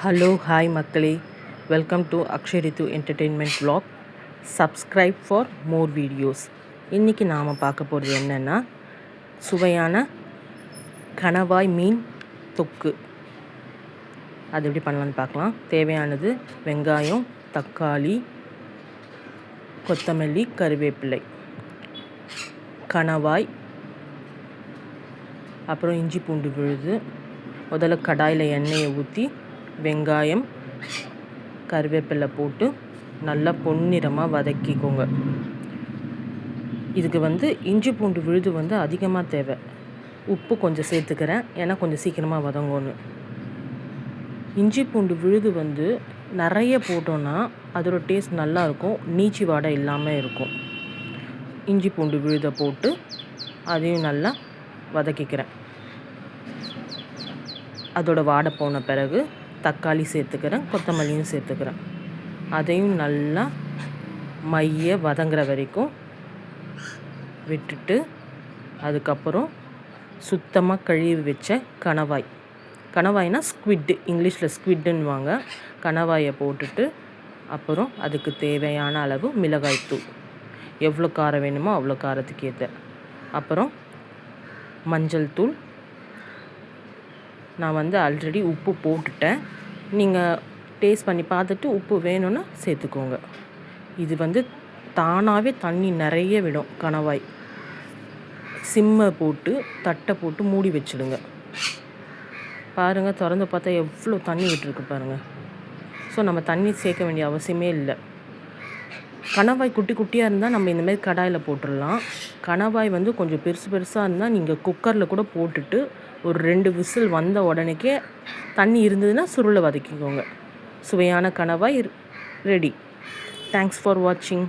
Hello hi மக்களே, welcome to அக்ஷரித்து entertainment vlog. Subscribe for more videos. இன்றைக்கி நாம் பார்க்க போகிறது என்னென்னா சுவையான கணவாய் மீன் தொக்கு. அது எப்படி பண்ணலான்னு பார்க்கலாம். தேவையானது வெங்காயம், தக்காளி, கொத்தமல்லி, கருவேப்பிலை, கணவாய், அப்புறம் இஞ்சி பூண்டு விழுது. முதல்ல கடாயில் எண்ணெயை ஊற்றி வெங்காயம், கருவேப்பிலை போட்டு நல்லா பொன்னிறமாக வதக்கிக்கோங்க. இதுக்கு இஞ்சி பூண்டு விழுது அதிகமாக தேவை. உப்பு கொஞ்சம் சேர்த்துக்கிறேன், ஏன்னா கொஞ்சம் சீக்கிரமாக வதங்கணும். இஞ்சி பூண்டு விழுது நிறைய போட்டோன்னா அதோட டேஸ்ட் நல்லாயிருக்கும், நீச்சி வாடை இல்லாமல் இருக்கும். இஞ்சி பூண்டு விழுதை போட்டு அதையும் நல்லா வதக்கிக்கிறேன். அதோட வாடை போன பிறகு தக்காளி சேர்த்துக்கிறேன், கொத்தமல்லியும் சேர்த்துக்கிறேன். அதையும் நல்லா மைய வதங்குற வரைக்கும் விட்டுட்டு, அதுக்கப்புறம் சுத்தமாக கழுவி வச்ச கணவாய்னா ஸ்குவிட்டு, இங்கிலீஷில் ஸ்குவிட்டுன்னுவாங்க. கணவாயை போட்டுட்டு அப்புறம் அதுக்கு தேவையான அளவு மிளகாய்த்தூள், எவ்வளோ காரம் வேணுமோ அவ்வளோ காரத்துக்கு ஏற்ற, அப்புறம் மஞ்சள் தூள். நான் ஆல்ரெடி உப்பு போட்டுட்டேன். நீங்கள் டேஸ்ட் பண்ணி பார்த்துட்டு உப்பு வேணும்னா சேர்த்துக்கோங்க. இது தானாகவே தண்ணி நிறைய விடும். கணவாய் சிம்மை போட்டு தட்டை போட்டு மூடி வச்சுடுங்க. பாருங்கள், திறந்து பார்த்தா எவ்வளோ தண்ணி விட்டுருக்கு பாருங்கள். ஸோ நம்ம தண்ணி சேர்க்க வேண்டிய அவசியமே இல்லை. கணவாய் குட்டி குட்டியாக இருந்தால் நம்ம இந்தமாரி கடாயில் போட்டுடலாம். கணவாய் கொஞ்சம் பெருசு பெருசாக இருந்தால் நீங்கள் குக்கரில் கூட போட்டுட்டு ஒரு 2 விசில் வந்த உடனேக்கே தண்ணி இருந்ததுன்னா சுருளை வதக்கிக்கோங்க. சுவையான கணவாய் ரெடி. தேங்க்ஸ் ஃபார் வாட்சிங்.